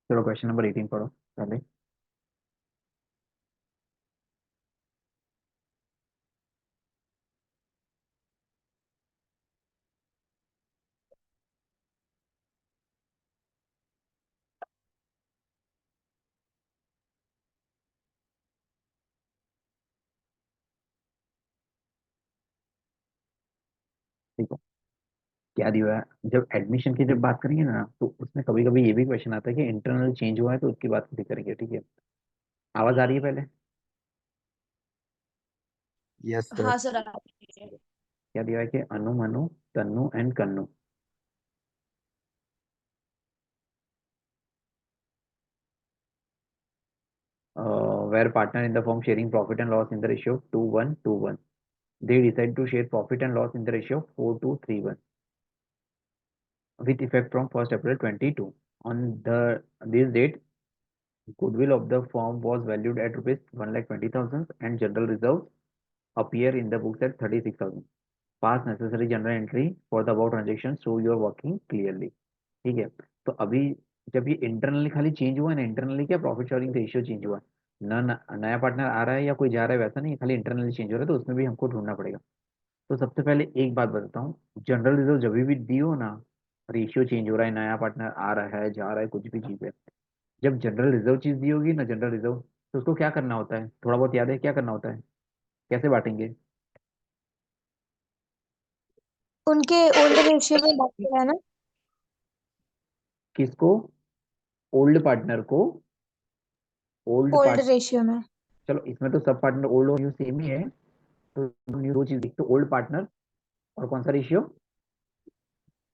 चलो question number 18 पढ़ो पहले। देखो क्या दिया हुआ है, जब एडमिशन की जब बात करेंगे ना तो उसमें कभी कभी ये भी क्वेश्चन आता है कि इंटरनल चेंज हुआ है तो उसकी बात भी करेंगे, ठीक है। आवाज आ रही है पहले? Yes sir. हाँ सर आ रही है। क्या दिया है कि अनु Manu Tannu and कन्नु, were partner in the firm sharing profit and loss in the ratio of 2:1:1. They decide to share profit and loss in the ratio of 4:3:1 with effect from 1st April 22. On this date, goodwill of the firm was valued at rupees 1,20,000 and general reserves appear in the books at 36,000. Pass necessary general entry for the above transaction so you are working clearly. ठीक है। तो अभी जब ये internally खाली change हुआ है ना, इंटरनली क्या प्रॉफिट शेयरिंग रेशियो चेंज हुआ है ना, नया पार्टनर आ रहा है या कोई जा रहा है वैसा नहीं, खाली इंटरनली चेंज हो रहा है तो उसमें भी हमको ढूंढना पड़ेगा। तो सबसे पहले एक बात बताता हूँ, जनरल रिजर्व जब भी दी हो ना, रेशियो चेंज हो रहा है, नया पार्टनर आ रहा है जा रहा है कुछ भी चीज है, जब जनरल रिजर्व चीज दी होगी ना, जनरल रिजर्व, तो उसको क्या करना होता है, थोड़ा बहुत याद है क्या करना होता है, कैसे बांटेंगे? उनके ओल्ड रेशियो में बात किया है ना। किसको? ओल्ड पार्टनर को। ओल्ड ओल्ड पार्ट रेशियो में। चलो इसमें तो सब पार्टनर ओल्ड और न्यू सेम ही है, तो न्यू दो चीज, तो ओल्ड पार्टनर और कौन सा रेशियो?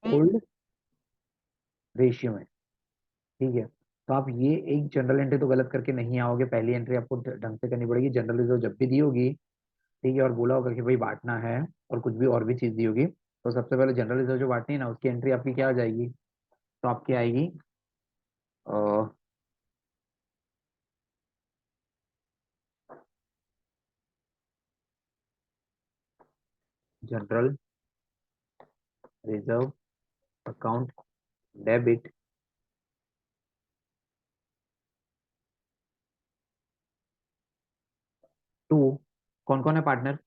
ओल्ड रेशियो में। ठीक है। तो आप ये एक जनरल एंट्री तो गलत करके नहीं आओगे, पहली एंट्री आपको ढंग से करनी पड़ेगी। जनरल रिजर्व जब भी दी होगी, ठीक है, और बोला होगा कि भाई बांटना है और कुछ भी और भी चीज दी होगी, तो सबसे पहले जनरल रिजर्व जो बांटनी है ना उसकी एंट्री आपकी क्या आ जाएगी, तो आपकी आएगी general reserve account debit to, कौन कौन है पार्टनर?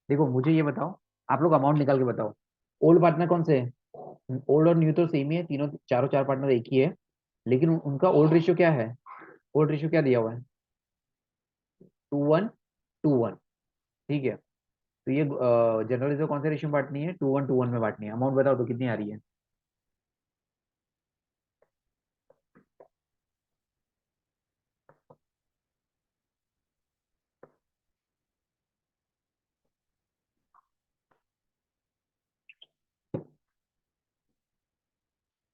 देखो मुझे ये बताओ, आप लोग अमाउंट निकाल के बताओ। ओल्ड पार्टनर कौन से है? ओल्ड और न्यू तो सेम ही है, तीनों चारों चार पार्टनर एक ही है, लेकिन उनका ओल्ड रेशियो क्या है? ओल्ड रेशियो क्या दिया हुआ है? 2:1:1। ठीक है। तो ये जनरल रिजर्व कौन से रेशियो में बांटनी है? 2:1:1 में बांटनी है। अमाउंट बताओ तो कितनी आ रही है?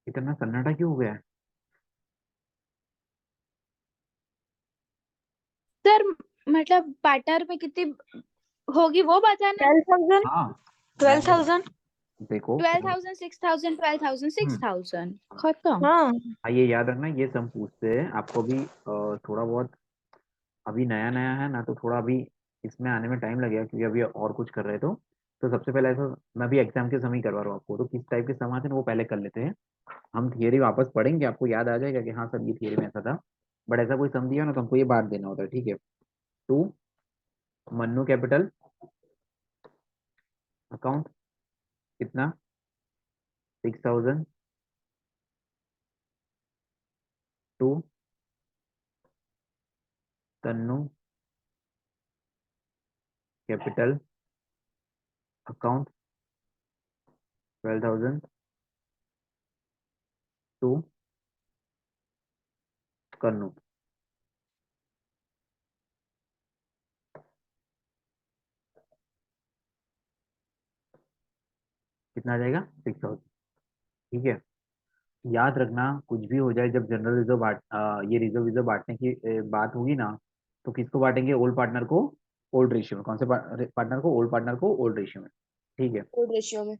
इतना सन्नाटा क्यों हो गया है? सर मतलब पार्टनर में कितनी होगी वो बताना। 12,000। हाँ मैं 12,000। देखो 12,000 6,000 12,000 हम्म 6,000 खत्म। हाँ। हाँ, ये याद रखना, ये सम पूछते हैं आपको भी, थोड़ा बहुत अभी नया नया है ना, तो थोड़ा अभी इसमें आने में टाइम लगेगा क्योंकि अभी और कुछ कर रहे हो। तो सबसे पहले ऐसा, मैं भी एग्जाम के समय ही करवा रहा हूँ आपको, तो किस टाइप के सम आते हैं वो पहले कर लेते हैं। हम थियरी वापस पढ़ेंगे, आपको याद आ जाएगा कि हाँ सर ये थियरी में ऐसा था, बट ऐसा कोई सम दिया ना तो हमको ये बात देना होता है, ठीक है। टू मन्नू कैपिटल अकाउंट कितना? 6,000। To Tannu capital account 12,000। To Kannu कितना आ जाएगा? 6,000। ठीक है। याद रखना कुछ भी हो जाए, जब जनरल रिजर्व ये रिजर्व रिजर्व बांटने की बात होगी ना, तो किसको बांटेंगे? ओल्ड पार्टनर को ओल्ड रेशियो में। कौन से पार्टनर को? ओल्ड पार्टनर को ओल्ड रेशियो में। ठीक है। ओल्ड रेशियो में।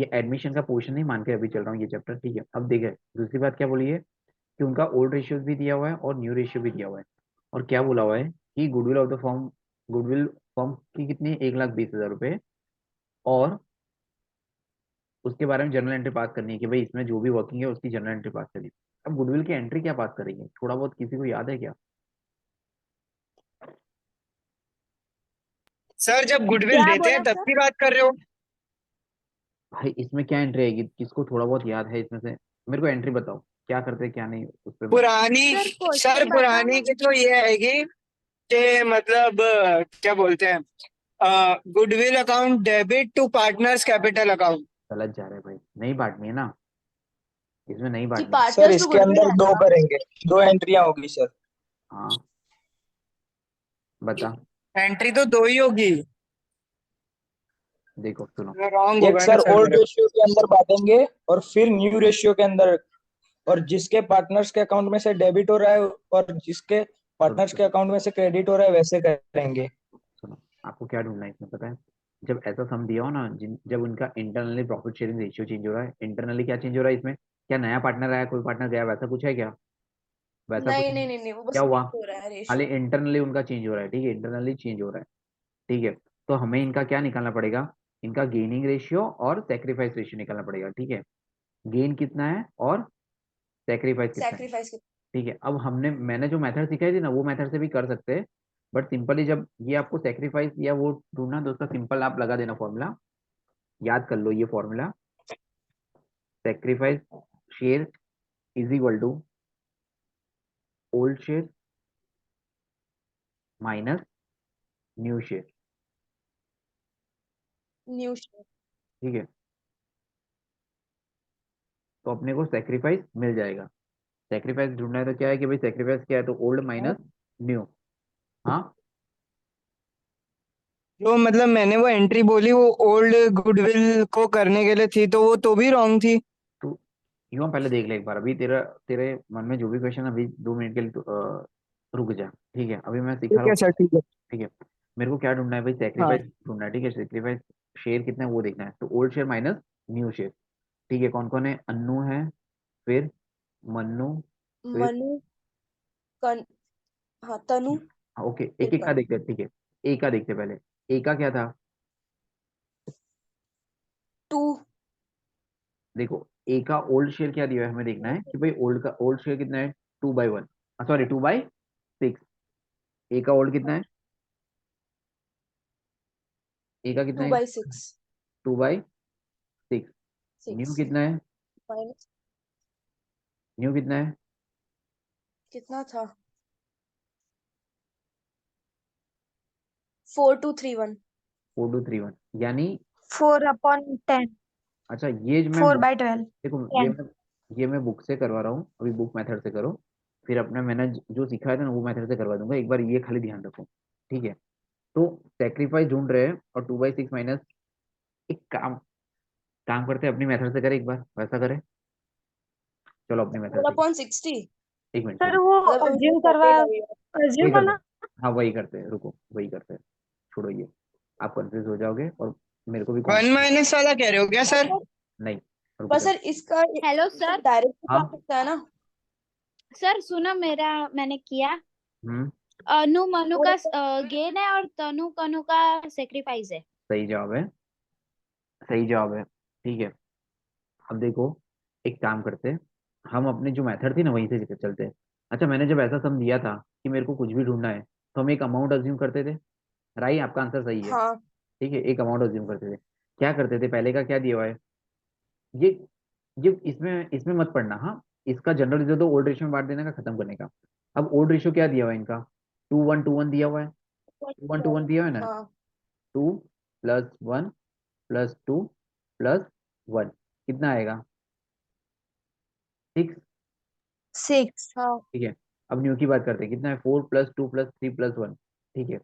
ये एडमिशन का पोर्शन नहीं मान के अभी चल रहा हूँ ये चैप्टर, ठीक है। अब देखे दूसरी बात क्या बोली है, कि उनका ओल्ड रेशियो भी दिया हुआ है और न्यू रेशियो भी दिया हुआ है, और क्या बोला हुआ है कि goodwill of the form, goodwill form की कितनी? 1,20,000 रुपये, और उसके बारे में जर्नल एंट्री पास करनी है कि भाई इसमें जो भी वर्किंग है उसकी जर्नल एंट्री पास करनी है। अब गुडविल की एंट्री क्या बात करेंगे, थोड़ा बहुत किसी को याद है क्या? सर जब गुडविल क्या देते हैं बोला तब सर? की बात कर रहे हो? भाई इसमें क्या एंट्री आएगी, किसको थोड़ा बहुत याद है इसमें से? मेरे को एंट्री बताओ, क्या करते हैं क्या नहीं उस पर। पुरानी। सर सर क्वेश्चन पुरानी बताना। की तो ये आएगी कि मतलब क्या बोलते हैं, goodwill account debit to partners capital account. गलत जा रहे हैं भाई, नहीं बांटनी है ना, इसमें नहीं कि बांटनी। सर पार्टनर्स टू इसके गुडविल अंदर है दो ना। करेंगे, दो एंट्रियां होगी सर। हाँ बता। एंट्री तो दो ही होगी। देखो सुनो, रॉन्ग एक होगा ना सर सर ओल्ड मेरे। रेशियो के अंदर बांटेंगे और फिर न्यू रेशियो के अंदर, और जिसके पार्टनर्स के अकाउंट में से डेबिट हो रहा है और जिसके सुनो पार्टनर्स के सुनो अकाउंट में से क्रेडिट हो रहा है वैसे करेंगे। सुनो, आपको क्या ढूंढना है इसमें पता है? जब ऐसा सम दिया हो ना, जब उनका internally profit sharing ratio change हो रहा है, इंटरनली क्या चेंज हो रहा है इसमें, क्या नया पार्टनर आया, कोई पार्टनर गया, वैसा कुछ है क्या? वैसा कुछ नहीं नहीं। नहीं नहीं नहीं, वो बस क्या हुआ? चेंज हो रहा है खाली रेशियो। इंटरनली उनका चेंज हो रहा है, ठीक है, इंटरनली चेंज हो रहा है, ठीक है। तो हमें इनका क्या निकालना पड़ेगा, इनका गेनिंग रेशियो और सेक्रीफाइस रेशियो निकालना पड़ेगा, ठीक है। गेन कितना है और सेक्रीफाइस कितना है, सैक्रिफाइस। ठीक है। अब मैंने जो मेथड सिखाई थी ना, वो मेथड से भी कर सकते हैं, बट सिंपली जब ये आपको सेक्रीफाइस या वो ढूंढना दोस्तों, सिंपल आप लगा देना फॉर्मूला, याद कर लो ये formula, sacrifice share is equal to old share minus new share, new. ठीक है। तो अपने को सेक्रीफाइस मिल जाएगा। सेक्रीफाइस ढूंढना है तो क्या है कि भाई सेक्रीफाइस क्या है, तो ओल्ड माइनस न्यू। हाँ, जो मतलब मैंने वो एंट्री बोली वो ओल्ड गुडविल को करने के लिए थी, तो वो तो भी रॉन्ग थी। तो यूं पहले देख ले एक बार, अभी तेरा तेरे मन में जो भी क्वेश्चन, अभी 2 मिनट के लिए रुक जा, ठीक है, अभी मैं सिखा ठीक रहा है हूँ। सर, ठीक है। ठीक है, मेरे को क्या ढूंढना है भाई, हाँ। सेक्रीफाइस ढूंढना है, ठीक है, सेक्रीफाइस शेयर कितना है वो देखना है, तो old share minus new share, ठीक है। कौन कौन है, अन्नू है, फिर मन्नू, फिर मनु। कन। हाँ, तनु। हाँ, ओके, फिर एक एक का कन। देखते हैं, ठीक है। ए का देखते हैं पहले, ए का क्या था, टू। देखो ए का ओल्ड शेयर क्या दिया है, हमें देखना है कि भाई ओल्ड का ओल्ड शेयर कितना है, 2/1, सॉरी 2/6। ए का ओल्ड कितना है, ए का कितना टू है, बाई सिक्स। 2/6। न्यू सिक्स कितना है, माइनस। न्यू कितना है, कितना था? 4231। 4231, यानी 4/10। अच्छा ये जो मैं 4/12। देखो, टेन। ये मैं बुक से करवा रहा हूँ, अभी बुक मेथड से करो, फिर अपना मैंने जो सिखाया था ना वो मेथड से करवा दूंगा, एक बार ये खाली ध्यान रखो, ठीक है। तो सेक्रीफाइस ढूंढ रहे हैं और 2/6 माइनस, एक काम काम करते हैं, अपनी मेथड से करें एक बार, वैसा करें, चलो अपनी मेथड फोर से। अपॉन सिक्सटी एक मिनट सर छोड़ो, वो मतलब अज्यूम करवा। वही अज्यूम कर दो, वाला। हाँ वही करते हैं, रुको वही करते हैं, छोड़ो ये, आप कंफ्यूज हो जाओगे और मेरे को भी वन कॉन्फ्यूज, माइनस वाला कह रहे हो क्या सर? नहीं, रुको पर चलो। सर इसका हेलो सर। डायरेक्ट भी हाँ, कर सकता है ना। सर सुनो, मैंने किया। हम्म, अनु मनु का गेन है और तनु कनु का सेक्रीफाइस है। सही जवाब है, सही जवाब है, ठीक है। अब देखो, एक काम करते हैं, हम अपनी जो मेथड थी ना वहीं से चलते हैं। अच्छा, मैंने जब ऐसा सम दिया था कि मेरे को कुछ भी ढूंढना है, तो हम एक अमाउंट अज्यूम करते थे, राइट, आपका आंसर सही है, हाँ। ठीक है, एक अमाउंट अज्यूम करते थे। क्या करते थे, पहले का क्या दिया हुआ है, ये ये इसमें इसमें मत पढ़ना, हाँ, इसका जनरल रिजल्ट तो ओल्ड रेशियो में बांट देने का, खत्म करने का। अब ओल्ड रेशियो क्या दिया हुआ है इनका, 2:1 दिया हुआ है, 2:1 दिया हुआ है ना, हाँ। 2+1+2+1 कितना आएगा, 6, 6। हाँ। ठीक है। अब न्यू की बात करते हैं, कितना है, 4+2+3+1, ठीक है,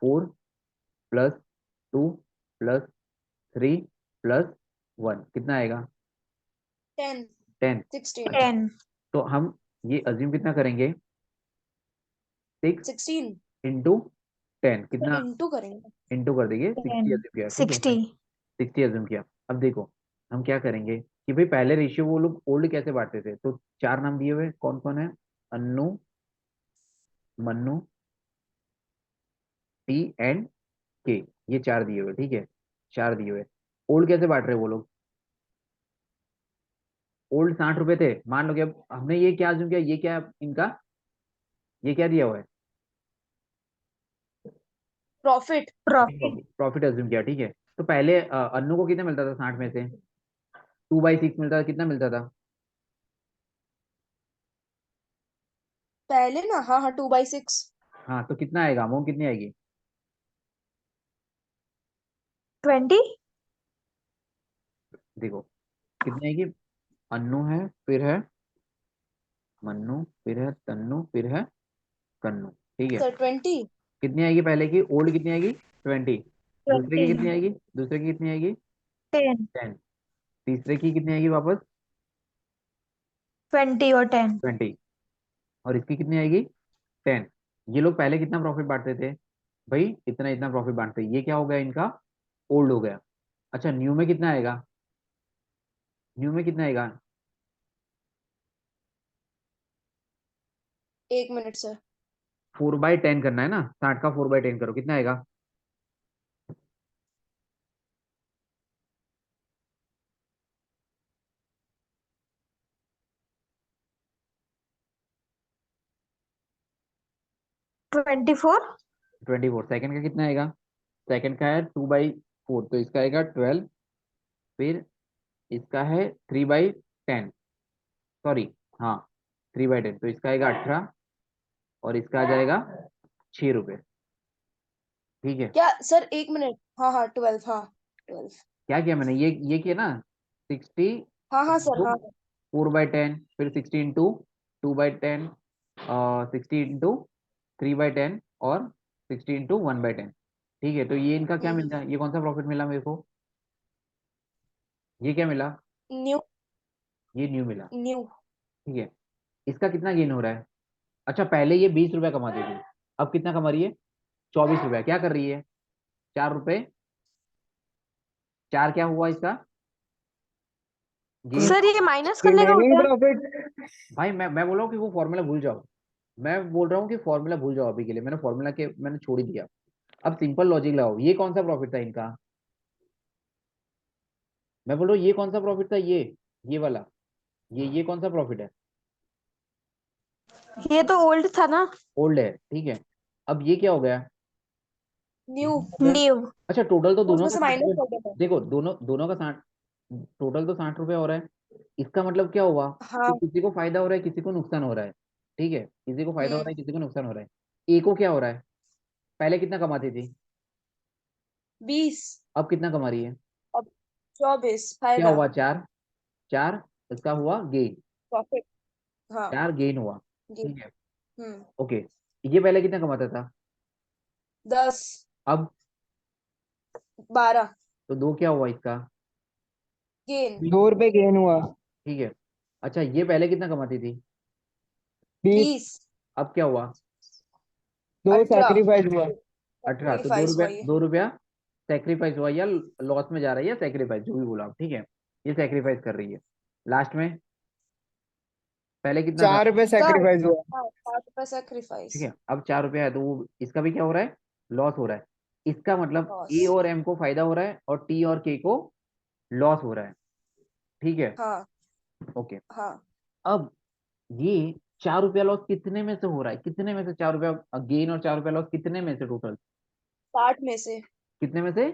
4+2+3+1 कितना आएगा, 10। 10। 16। अच्छा, 10। तो हम ये अज्यूम कितना करेंगे, 6 16। इंटू 10 कितना, इंटू करेंगे। इंटू कर देंगे, 60 10। अज्यूम किया, ठीक है, 60। 60 अज्यूम किया। अब देखो, हम क्या करेंगे कि भाई पहले रेशियो वो लोग ओल्ड कैसे बांटते थे, तो चार नाम दिए हुए, कौन कौन है, अन्नू, मन्नू, टी एंड के, ये चार दिए हुए, ठीक है, चार दिए हुए। ओल्ड कैसे बांट रहे हैं वो लोग, ओल्ड 60 रुपए थे, मान लो कि अब हमने ये क्या assume किया, ये क्या है इनका, ये क्या दिया हुआ है, प्रॉफिट। प्रॉफिट अज्यूम किया, ठीक है। तो पहले अन्नू को कितना मिलता था 60 में से, 2/6 मिलता था, कितना मिलता था? पहले ना, हाँ हाँ, 2/6। हाँ, तो कितना आएगा, अमाउंट कितनी आएगी? 20। देखो कितनी आएगी, अन्नू है, फिर है मन्नू, फिर है तन्नू, फिर है कन्नू, ठीक है। सर 20। कितनी आएगी पहले की, ओल्ड कितनी आएगी, 20। दूसरे की 20। कितनी आएगी, दूसरे की कितनी आएगी, 10। 10। तीसरे की कितनी आएगी वापस, 20 और 10। 20। और इसकी कितनी आएगी, 10। ये लोग पहले कितना प्रॉफिट बांटते थे भाई, इतना इतना प्रॉफिट बांटते, ये क्या हो गया इनका, ओल्ड हो गया। अच्छा न्यू में कितना आएगा, न्यू में कितना आएगा, 1 मिनट सर। 4/10 करना है ना, 60 का 4/10 करो, कितना आएगा? 24। 24। सेकंड का कितना आएगा, सेकंड का है 2/4, तो इसका आएगा 12। फिर इसका है 3/10, सॉरी, हाँ 3/10, तो इसका आएगा 18, और इसका आ जाएगा 6 रुपये, ठीक है। क्या सर, 1 मिनट, हाँ हाँ 12, हाँ 12। क्या किया मैंने, ये किया ना, 60 हाँ हाँ सर, हाँ 4/10, फिर 60 इंटू 2/10, 60 इंटू 3/10, और 60 इंटू 1/10, ठीक है। तो ये इनका क्या मिलता है, ये कौन सा प्रॉफिट मिला मेरे को, ये क्या मिला, न्यू। ये न्यू मिला, न्यू। ठीक है। इसका कितना गेन हो रहा है, अच्छा पहले ये 20 रुपया कमाती थी, अब कितना कमा रही है, 24 रुपया, क्या कर रही है, 4 रुपए, 4 क्या हुआ इसका गेन। सर ये माइनस करने का रिमेनिंग होता है। प्रॉफिट। भाई मैं बोल रहा हूँ कि वो फॉर्मूला भूल जाओ, मैं बोल रहा हूँ कि फॉर्मूला भूल जाओ अभी के लिए, मैंने फॉर्मूला के मैंने छोड़ ही दिया। अब सिंपल लॉजिक लगाओ, ये कौन सा प्रॉफिट था इनका, मैं बोल रहा हूँ ये कौन सा प्रॉफिट था, ये वाला, ये कौन सा प्रॉफिट है, ये तो ओल्ड था ना। ओल्ड है, ठीक है। अब ये क्या हो गया, न्यू। न्यू। अच्छा टोटल तो दोनों उसमें का से 60 माइनस रुपये, कर देता है। देखो दोनों दोनों का 60, टोटल तो 60 रुपये हो रहा है। इसका मतलब क्या हुआ कि हाँ। किसी को फायदा हो रहा है, किसी को नुकसान हो रहा है, ठीक है, किसी को फायदा हो रहा है, हम्म। किसी को नुकसान हो रहा है। ए को क्या हो रहा है, पहले कितना कमाती थी, 20। अब कितना कमा रही है, अब 24 क्या फायदा। हुआ, 4, 4 इसका हुआ गेन, प्रॉफिट। हाँ। 4 गेन हुआ, जी। ठीक है। हम्म। ओके, ये पहले कितना कमाता था, 10। अब 12 तो 2 क्या हुआ इसका, गेन। 2 रुपए गेन हुआ। ठीक है। अच्छा ये पहले कितना कमाती थी, 20। 20। अब क्या हुआ, 2 18। सैक्रिफाइस हुआ। 18, तो 2 सैक्रिफाइस रुपया, हुआ ये। 2 रुपया सेक्रीफाइस हुआ, या लॉस में जा रहा है, या सेक्रीफाइस, जो भी बोला आप, ठीक है। ये सेक्रीफाइस कर रही है, लास्ट में पहले कितना था, 4 रुपए सर, सैक्रिफाइस हुआ। ठीक हाँ 7 रुपए सैक्रिफाइस। है। अब 4 रुपया है, तो वो इसका भी क्या हो रहा है, लॉस हो रहा है। इसका मतलब लॉस। ए और एम को फायदा हो रहा है, और टी और के को लॉस हो रहा है, ठीक है। हाँ ओके, हाँ। अब ये 4 रुपया लॉस कितने में से हो रहा है, कितने में से 4 रुपया गेन और 4 रुपया लॉस कितने में से, टोटल 60 में से। कितने में से,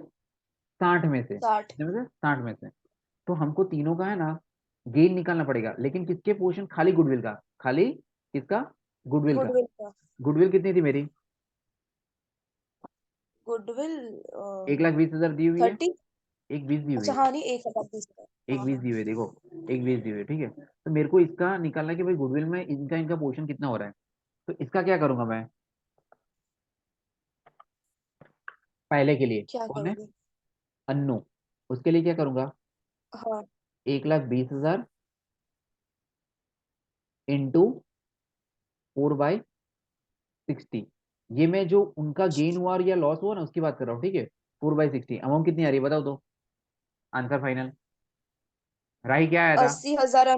60 में से, 60। कितने में से, 60 में से। तो हमको तीनों का है ना गेन निकालना पड़ेगा, लेकिन किसके पोर्शन, खाली गुडविल का, खाली किसका, गुडविल का। गुडविल का। गुडविल कितनी थी मेरी, गुडविल 1,20,000 दी हुई है, 30। एक 20 दी हुई अच्छा है, हाँ, नहीं 1,20 का। एक हाँ 20 हाँ। दी हुई है, देखो एक 20 दी हुई है, ठीक है। तो मेरे को इसका निकालना है कि भाई गुडविल में इनका इनका पोर्शन कितना हो रहा है। तो इसका क्या करूंगा मैं, पहले के लिए क्या कौन है, करोगे। अन्नू, उसके लिए क्या करूंगा, हाँ 1,20,000 इंटू 4/60। ये मैं जो उनका गेन हुआ और या लॉस हुआ ना, उसकी बात कर रहा हूँ, ठीक है। 4/60 अमाउंट कितनी आ रही है, बताओ तो, आंसर फाइनल, राही क्या आया था, 80,000।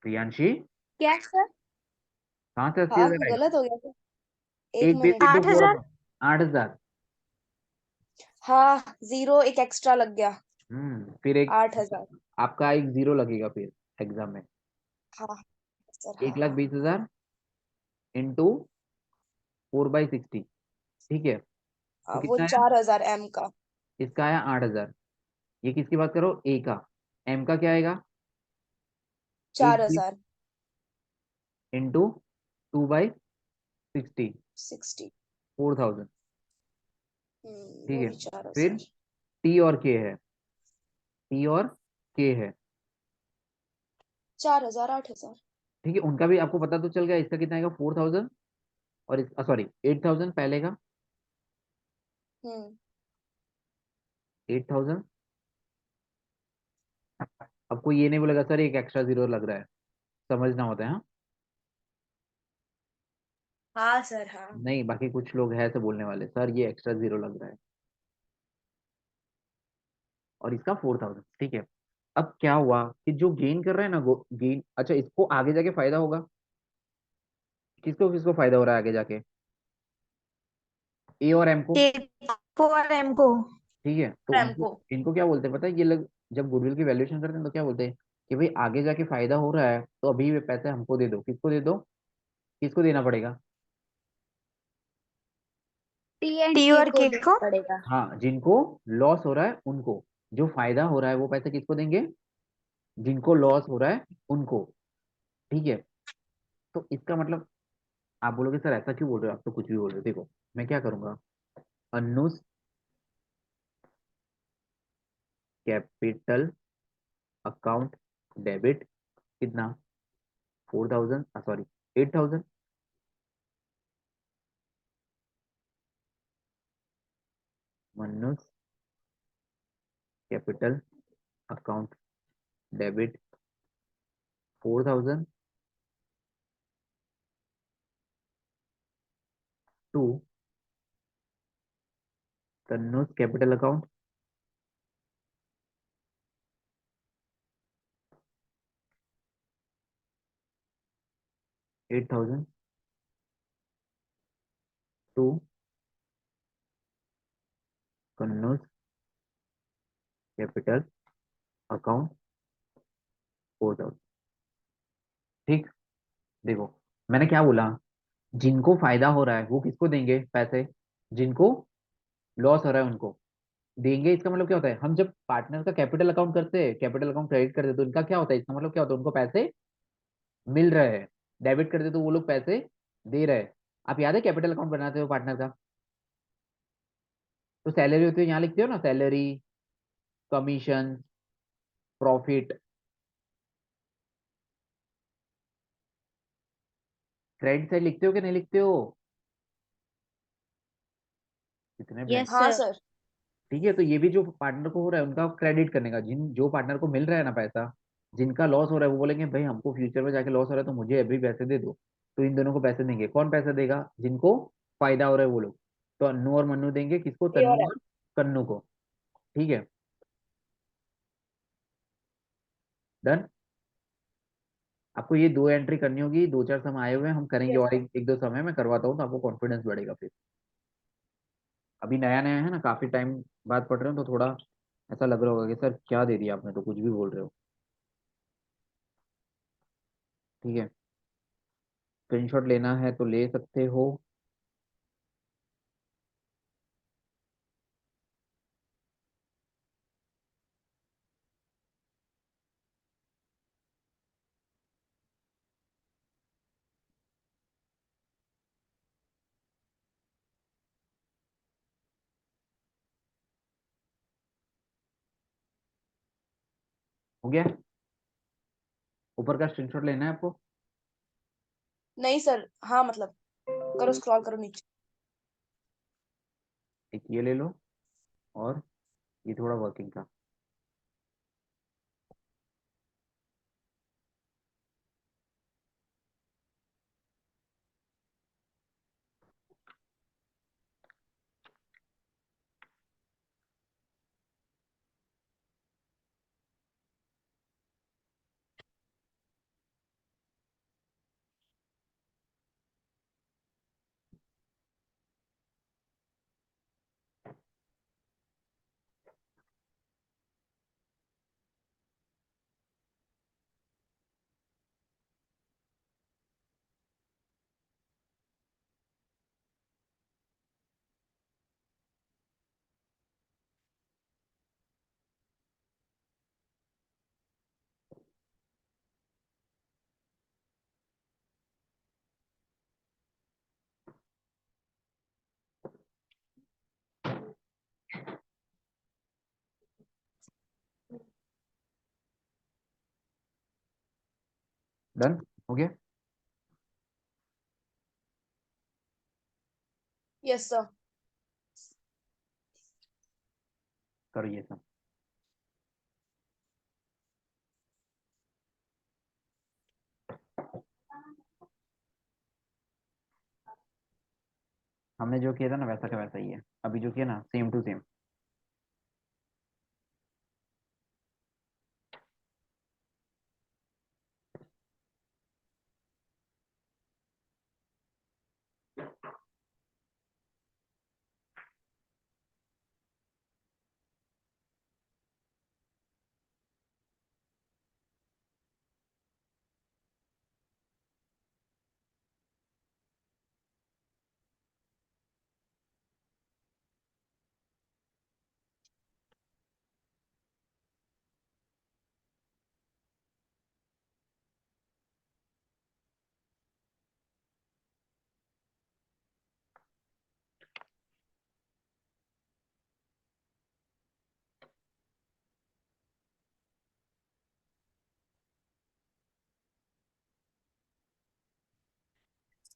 प्रियांशी, क्या सर? कहाँ से 80,000 हाँ आएगा, गलत हो गया था। एक एक बेस मिनट। इंटू 4, 8,000। 8,000, हाँ 0 एक एक्स्ट्रा लग गया। फिर एक 8,000। आपका एक जीरो लगेगा फिर एग्जाम में। हाँ सर, हाँ 1,20,000 इंटू 4/60, ठीक है, तो वो कितना आया? 4,000 एम का। इसका आया 8,000। ये किसकी बात करो? ए का। एम का क्या आएगा? 8 4,000। इंटू 2/60, 60। 4,000, ठीक वो है। भी फिर 4,000। टी और के है, टी और के है, 4,000, 8,000। ठीक है। उनका भी आपको पता तो चल गया। इसका कितना आएगा? 4,000, और सॉरी 8,000 पहले का, हम्म 8,000। आपको ये नहीं बोलेगा सर एक एक्स्ट्रा जीरो लग रहा है, समझना होता है, हाँ। हाँ सर, हाँ। नहीं, बाकी कुछ लोग हैं ऐसे बोलने वाले, सर ये एक्स्ट्रा जीरो लग रहा है, और इसका 4,000, ठीक है। अब क्या हुआ कि जो गेन कर रहा है ना वो गेन, अच्छा इसको आगे जाके फायदा होगा। किसको किसको फायदा हो रहा है आगे जाके? ए और एम को, ए को और एम को। ठीक है। तो एम इनको को। इनको क्या बोलते हैं पता है? ये लोग जब गुडविल की वैल्यूएशन करते हैं तो क्या बोलते हैं कि भाई आगे जाके फायदा हो रहा है तो अभी ये पैसे हमको दे दो। किसको दे दो? किसको देना पड़ेगा? टी एंड टी के और को के देना को। पड़ेगा। हाँ, जिनको लॉस हो रहा है उनको। जो फायदा हो रहा है वो पैसे किसको देंगे? जिनको लॉस हो रहा है उनको, ठीक है। तो इसका मतलब आप बोलोगे सर ऐसा क्यों बोल रहे हो? आप तो कुछ भी बोल रहे हो। देखो मैं क्या करूंगा, अनुस कैपिटल अकाउंट डेबिट, कितना? 4,000, sorry 8,000। Mannu's capital account debit 4,000 to Tannu's capital account 8,000 to Kannu's capital account 4,000, ठीक। देखो मैंने क्या बोला, जिनको फायदा हो रहा है वो किसको देंगे पैसे? जिनको लॉस हो रहा है उनको देंगे। इसका मतलब क्या होता है? हम जब पार्टनर का कैपिटल अकाउंट करते हैं, कैपिटल अकाउंट क्रेडिट करते हैं, तो इनका क्या होता है? इसका मतलब क्या होता है? उनको पैसे मिल रहे हैं। डेबिट करते तो वो लोग पैसे दे रहे हैं। आप याद है कैपिटल अकाउंट बनाते हो पार्टनर का, तो सैलरी होती है, यहाँ लिखते हो ना salary, commission, profit. Credit side लिखते हो कि नहीं लिखते हो? कितने ब्लैंक। यस हाँ सर। सर। ठीक है, तो ये भी जो पार्टनर को हो रहा है उनका क्रेडिट करने का। जिन जो पार्टनर को मिल रहा है ना पैसा, जिनका लॉस हो रहा है वो बोलेंगे भाई हमको फ्यूचर में जाके लॉस हो रहा है तो मुझे अभी पैसे दे दो। तो इन दोनों को पैसे देंगे। कौन पैसे देगा? जिनको फायदा हो रहा है वो लोग। तो अन्नू और मन्नू देंगे किसको? ए और तन्नू एम। और कन्नू को, ठीक है। डन। आपको ये दो एंट्री करनी होगी। दो चार सम आए हुए हैं, हम करेंगे यस और सर। एक दो समय में करवाता हूँ तो आपको कॉन्फिडेंस बढ़ेगा फिर। अभी नया नया है ना, काफी टाइम बाद पढ़ रहे हो तो थोड़ा ऐसा लग रहा होगा कि सर क्या दे दिया आपने, तो कुछ भी बोल रहे हो, ठीक है। स्क्रीनशॉट लेना है तो ले सकते हो। हो गया? ऊपर का स्क्रीनशॉट लेना है आपको? नहीं सर, हाँ मतलब करो, स्क्रॉल करो नीचे। एक ये ले लो, और ये थोड़ा वर्किंग का। डन हो गया? Yes sir. करो ये सब। हमने जो किया था ना वैसा का वैसा ही है, अभी जो किया ना सेम टू सेम।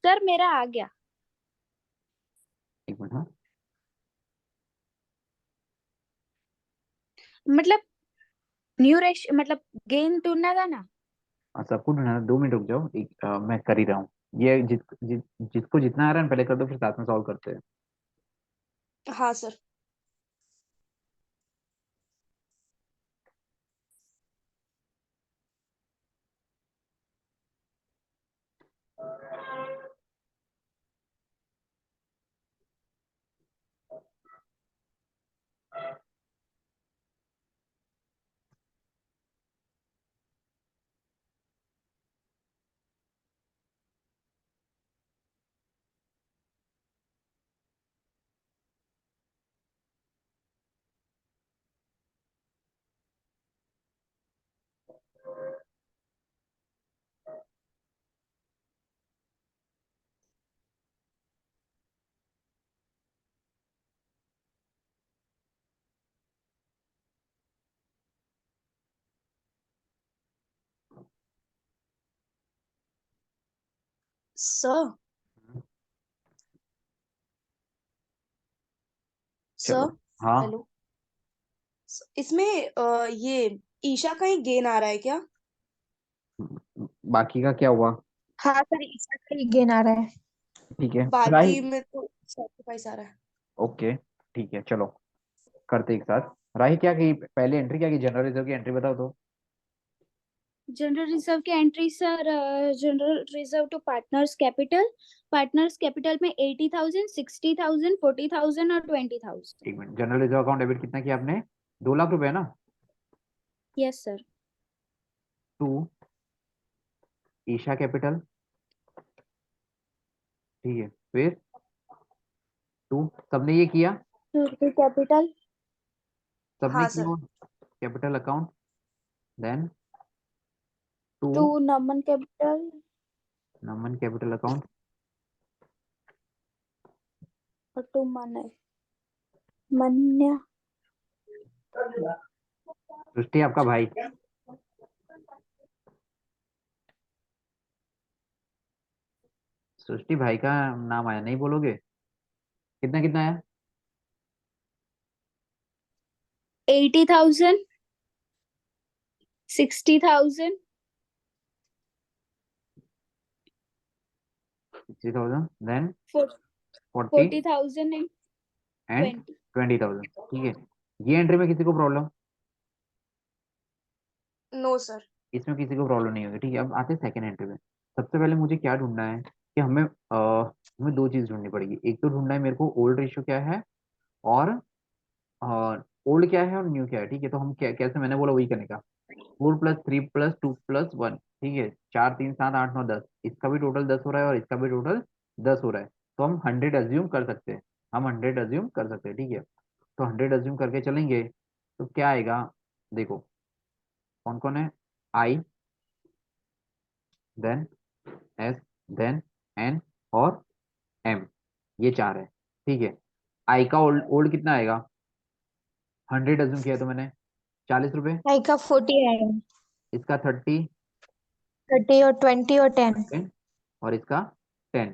सर मेरा आ गया। एक मिनट। हाँ मतलब न्यू रेश मतलब गेन ढूंढना था ना। सबको ढूंढना है, 2 मिनट रुक जाओ, मैं कर ही रहा हूँ। ये जिसको जितना आ रहा है ना पहले कर दो, फिर साथ में सॉल्व करते हैं। हाँ सर। सर। चलो। सर। हाँ हेलो। इसमें ये ईशा का ही गेन आ रहा है क्या? बाकी का क्या हुआ? हाँ सर, इसका ही गेन आ रहा है। ठीक है राही। बाकी में तो सैक्रिफाइस आ रहा है। ओके ठीक है चलो करते एक साथ। राही क्या की पहले एंट्री क्या की, जनरल रिजर्व की एंट्री बताओ तो। जनरल रिजर्व की entry sir, general reserve to partners capital में 80,000, 60,000, 40,000 और 20,000। एक minute, general reserve account debit कितना किया आपने? 2 लाख रुपए ना? Yes sir. To Isha capital, ठीक है, फिर टू सबने ये किया, कैपिटल सबने हाँ सर। किया capital account, then to to Naman capital Naman capital account, और टू मन्या। सृष्टि आपका भाई। सृष्टि भाई का नाम आया, नहीं बोलोगे? कितना कितना आया? 80,000, 60,000, 60,000, देन 40 40,000 एंड एंड 20। 20,000, ठीक है। ये एंट्री में किसी को प्रॉब्लम? No sir. इसमें किसी को प्रॉब्लम नहीं होगी, ठीक है। अब आते हैं सेकंड एंट्री में। सबसे पहले मुझे क्या ढूंढना है कि हमें 2 चीज ढूंढनी पड़ेगी। एक तो ढूंढना है मेरे को ओल्ड रेशियो क्या है, और ओल्ड क्या है और न्यू क्या है, ठीक है। तो हम कैसे, मैंने बोला वही करने का। 4+3+2+1, ठीक है। 4 3 7 8 9 10, इसका भी टोटल 10 हो रहा है और इसका भी टोटल 10 हो रहा है। तो हम 100 अज्यूम कर सकते हैं, हम 100 अज्यूम कर सकते हैं, ठीक है। तो 100 अज्यूम करके चलेंगे तो क्या आएगा, देखो कौन कौन है। आई, देन एस, देन एन और एम, ये 4 है, ठीक है। आई का ओल्ड ओल्ड कितना आएगा? 100 अज्यूम किया तो मैंने, 40 रुपए। आई का 40 आएगा। इसका 30, 30 और 20 और 10। Okay? और इसका 10।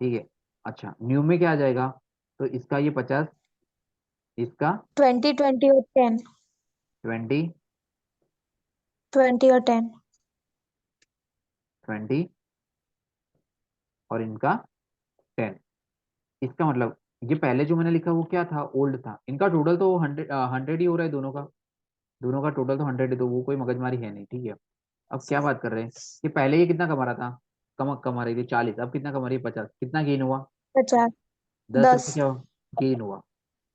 ठीक है। अच्छा, न्यू में क्या आ जाएगा? तो इसका ये 50, इसका 20 20 और 10। 20 20 और 10। 20 और इनका 10। इसका मतलब ये पहले जो मैंने लिखा वो क्या था? ओल्ड था। इनका टोटल तो 100 ही हो रहा है दोनों का। दोनों का टोटल तो 100 है, तो वो कोई मगजमारी है नहीं। ठीक है। अब क्या बात कर रहे हैं कि पहले ये कितना कमा रहा था? कमा रही थी 40, अब कितना कमा रही है? 50। कितना गेन हुआ? 50। 10 रुपये 10 क्या गेन हुआ?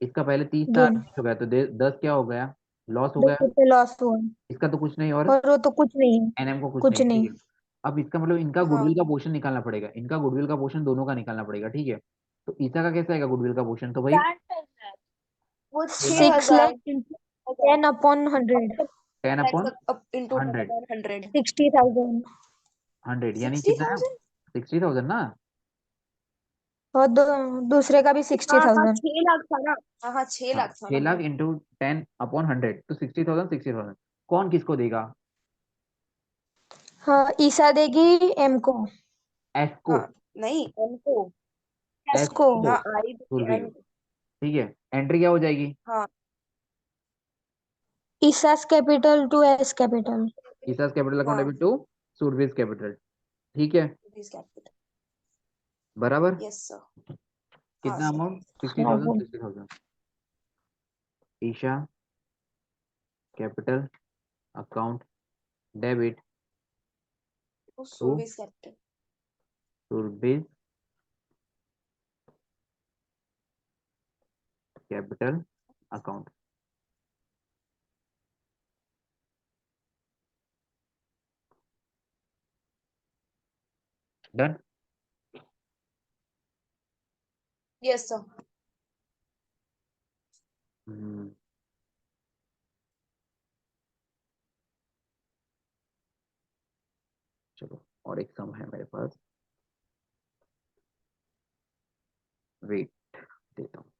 इसका पहले 30 था, गेन। 20 हो गया, तो 10 क्या हो गया? लॉस हो 10 गया। रुपये लॉस हुआ। इसका तो कुछ नहीं, और और वो तो कुछ नहीं है। एनएम को कुछ कुछ नहीं। ठीक नहीं। है। अब इसका मतलब इनका हाँ गुडविल का पोर्शन निकालना पड़ेगा। इनका गुडविल का पोर्शन दोनों का निकालना पड़ेगा। ठीक है। तो ईसा का कैसा आएगा गुडविल का पोर्शन? तो भाई वो 6 6,000। Lakh into 10 upon 100। 10 upon into 100। 100। 60,000। 100 यानी सिक्सटी कितना है? थाउजेंड 60,000 ना? और दूसरे का भी हाँ हाँ 60,000। 6 लाख था ना। हाँ हाँ 6 लाख था 6 ना लाख हाँ। इंटू 10 अपॉन 100, तो 60,000 60,000। कौन किसको देगा? हाँ, ईसा देगी एम को। एस को। हाँ नहीं एम को। एस एस को। को हाँ आई देगी सुरभि। एम। ठीक है। एंट्री क्या हो जाएगी? हाँ Isha's capital to S capital. Isha's capital account हाँ डेबिट टू सुरभि's कैपिटल। ठीक है। Rupees capital. बराबर। Yes sir. हाँ कितना सर। अमाउंट? सिक्सटी हाँ थाउजेंड वो 60,000। ईशा कैपिटल अकाउंट डेबिट वो टू सुरभीज कैपिटल। सुरभि's capital account. Done. Yes sir. चलो, और एक सम है मेरे पास, वेट देता हूँ।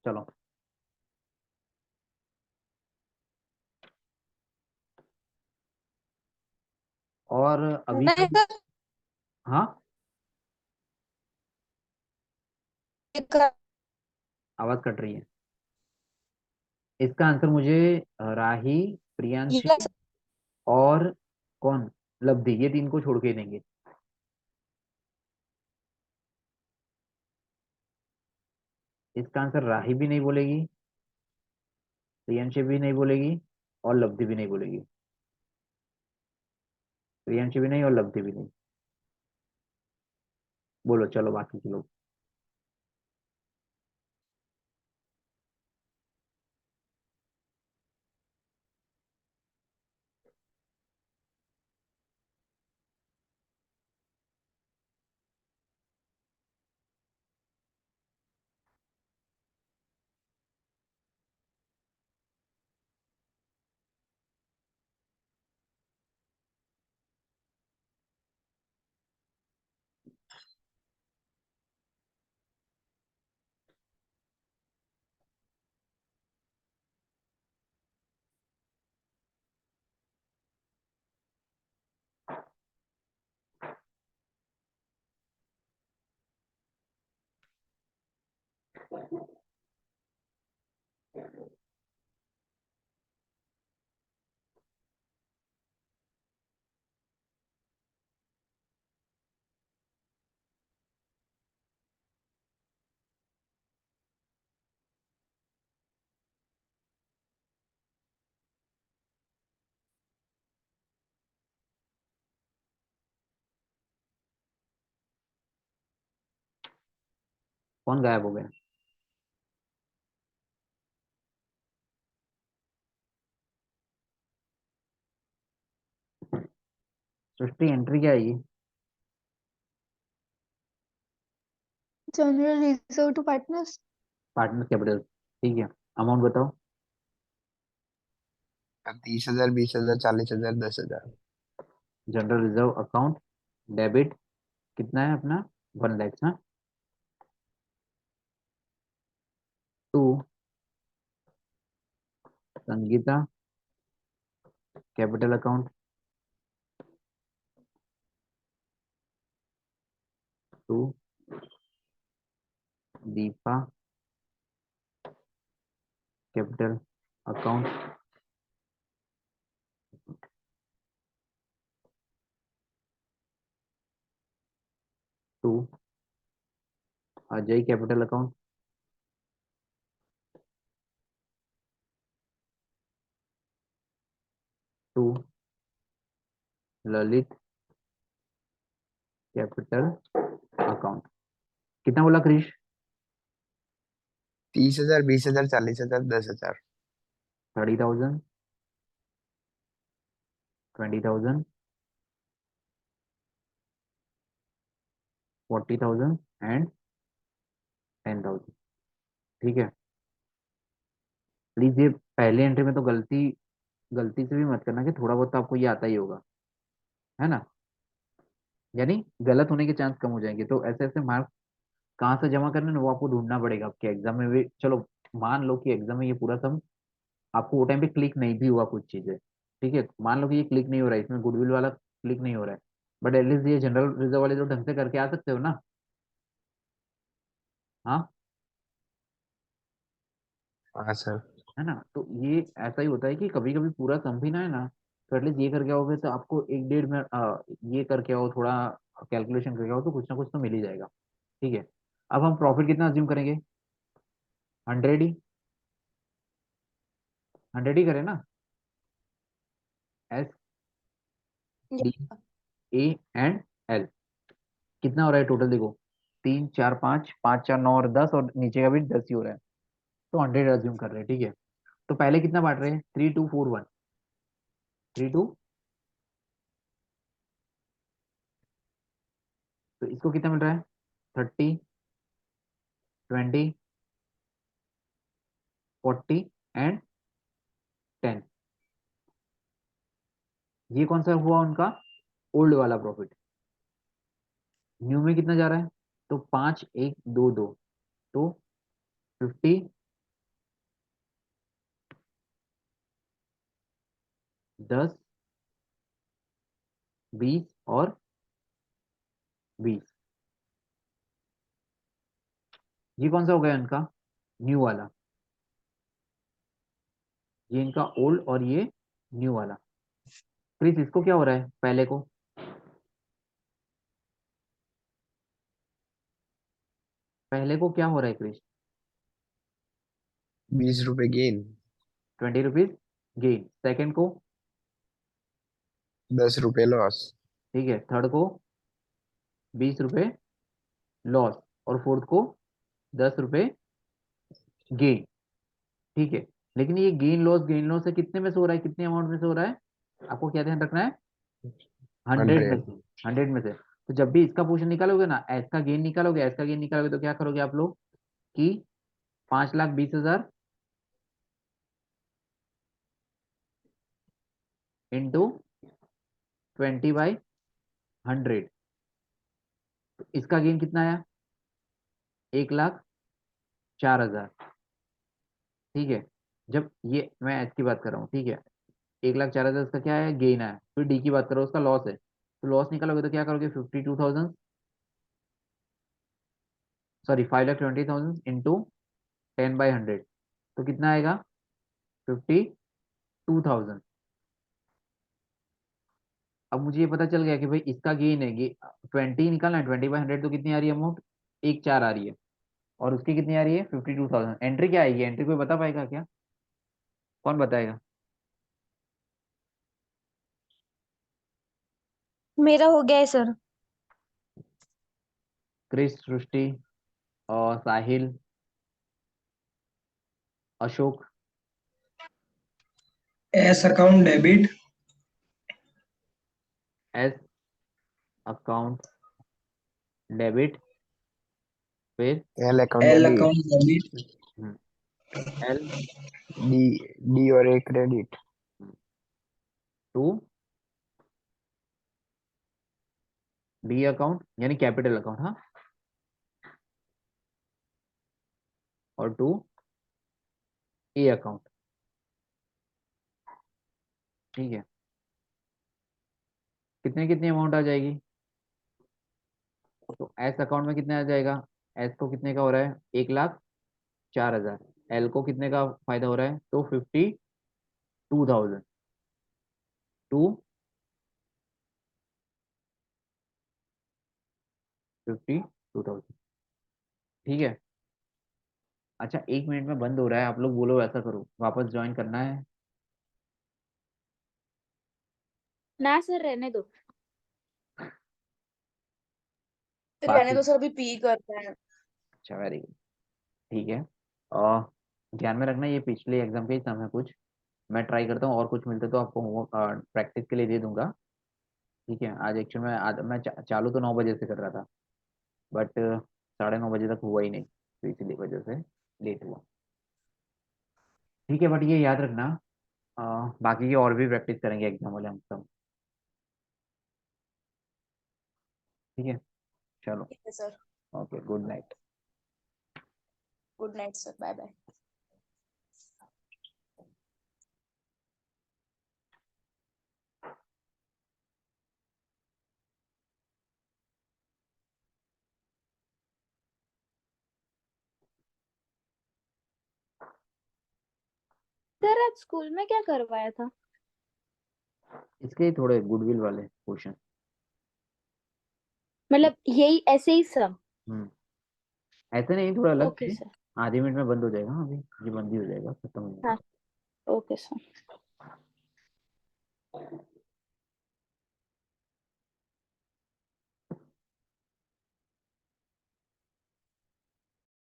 चलो, और अभी नहीं हम, हाँ, सर। आवाज कट रही है। इसका आंसर मुझे राही, प्रियांशी यस। और कौन, लब्धि, ये तीन को छोड़ के ही देंगे। इसका आंसर राही भी नहीं बोलेगी, प्रियांशी भी नहीं बोलेगी, और लब्धि भी नहीं बोलेगी। प्रियांशी भी नहीं और लब्धि भी नहीं। बोलो चलो बाकी के लोग। कौन गायब हो गया? सृष्टि एंट्री क्या आएगी? General reserve to partners. Partner capital, ठीक है। अमाउंट बताओ। 30,000, 20,000, 40,000, 10,000। जनरल रिजर्व अकाउंट डेबिट कितना है अपना? 1 लाख ना। To Sangeeta capital account, to Deepa capital account, to Ajay capital account, to Lalit capital account. कितना बोला क्रिश? 30,000, 20,000, 40,000, 10,000। 30,000, 20,000, 40,000 एंड 10,000, ठीक है। प्लीज ये पहले एंट्री में तो गलती गलती से भी मत करना कि थोड़ा बहुत तो आपको ये आता ही होगा, है ना। यानी गलत होने के चांस कम हो जाएंगे। तो ऐसे ऐसे मार्क्स कहाँ से जमा करने हैं वो आपको ढूंढना पड़ेगा आपके एग्जाम में भी। चलो मान लो कि एग्जाम में ये पूरा सम आपको वो टाइम पे क्लिक नहीं भी हुआ कुछ चीजें, ठीक है। मान लो कि ये क्लिक नहीं हो रहा है, इसमें गुडविल वाला क्लिक नहीं हो रहा है, बट एटलीस्ट ये जनरल रिजर्व वाले तो ढंग से करके आ सकते हो ना। हाँ, हाँ सर। है ना। तो ये ऐसा ही होता है कि कभी कभी पूरा सम भी ना है ना, तो एटलीस्ट ये करके आओगे तो आपको 1 डेढ़ मिनट ये करके आओ, थोड़ा कैलकुलेशन करके आओ तो कुछ ना कुछ तो मिल ही जाएगा, ठीक है। अब हम प्रॉफिट कितना अज्यूम करेंगे? 100 ही, 100 ही करें ना। S D A and L कितना हो रहा है टोटल? देखो 3 4 5, 5 4 9 और 10, और नीचे का भी 10 ही हो रहा है, तो 100 अज्यूम कर रहे हैं, ठीक है। तो पहले कितना बांट रहे हैं? 3 2 4 1, 3 2, तो इसको कितना मिल रहा है? 30 20 40 एंड 10। ये कौन सा हुआ उनका? ओल्ड वाला प्रॉफिट। न्यू में कितना जा रहा है? तो 5 1 2 2, तो 50 10 20 और 20। ये कौन सा हो गया इनका? न्यू वाला। ये इनका ओल्ड और ये न्यू वाला। क्रिस इसको क्या हो रहा है? पहले को, पहले को क्या हो रहा है क्रिस? 20 रुपए गेन। 20 rupees gain. सेकंड को, 10 रुपए लॉस। ठीक है। थर्ड को 20 रुपए लॉस, और फोर्थ को 10 रुपए गेन, ठीक है। लेकिन ये गेन लॉस है कितने में से हो रहा है? कितने अमाउंट में से हो रहा है? आपको क्या ध्यान रखना है? 100 में 100। से। 100 में से। तो जब भी इसका पोर्शन निकालोगे ना, एस का गेन निकालोगे, एस का गेन निकालोगे, तो क्या करोगे आप लोग कि 5,20,000 इंटू 20/100, इसका गेन कितना आया? 1,04,000, ठीक है। जब ये मैं एच की बात कर रहा हूँ, ठीक है, 1,04,000 इसका क्या है? गेन है। फिर डी की बात करो, उसका लॉस है, तो लॉस निकालोगे तो क्या करोगे? 52,000, सॉरी 5,20,000 इंटू 10/100, तो कितना आएगा? 52,000। अब मुझे ये पता चल गया कि भाई इसका गेन है, 20 निकालना है, 20/100 तो कितनी आ रही है अमाउंट? 1,4 आ रही है, और उसकी कितनी आ रही है? 52,000। एंट्री क्या आएगी? एंट्री कोई बता पाएगा क्या? कौन बताएगा? मेरा हो गया है सर। क्रिस, सृष्टि, और Sahil, Ashok, S account debit, S account debit, फिर L account L debit, account debit, L D D और A credit, to D account यानी कैपिटल अकाउंट, हाँ, और टू ए अकाउंट। ठीक है, कितने कितनी अमाउंट आ जाएगी? तो एस अकाउंट में कितने आ जाएगा? एस को कितने का हो रहा है? 1,04,000। एल को कितने का फायदा हो रहा है? तो 52,000 टू 52,000। ठीक है। अच्छा, 1 मिनट में बंद हो रहा है, आप लोग बोलो ऐसा करो, वापस ज्वाइन करना है? ना सर, रहने दो। फिर रहने बाकी दो सर, अभी पी करते हैं। अच्छा, वेरी गुड। ठीक है, और ध्यान में रखना ये पिछले एग्जाम के ही समय कुछ मैं ट्राई करता हूँ, और कुछ मिलते तो आपको होमवर्क प्रैक्टिस के लिए दे दूंगा। ठीक है, आज एक्चुअली मैं चालू तो 9 बजे से कर रहा था, बट 9:30 बजे तक हुआ ही नहीं, तो इसीलिए वजह से लेट हुआ। ठीक है, बट ये याद रखना, अ, बाकी की और भी प्रैक्टिस करेंगे एग्जाम वाले हम सब। ठीक है, चलो, ठीक है sir. Okay, good night. Good night sir, bye bye. Sir आज स्कूल में क्या करवाया था? इसके ही थोड़े गुडविल वाले क्वेश्चन। मतलब यही ऐसे ही सब? हम्म, ऐसे नहीं, थोड़ा अलग ओके थे। सर। आधे मिनट में बंद हो जाएगा, हाँ, अभी ये बंद ही हो जाएगा, खत्म हो जाएगा। हाँ, ओके सर।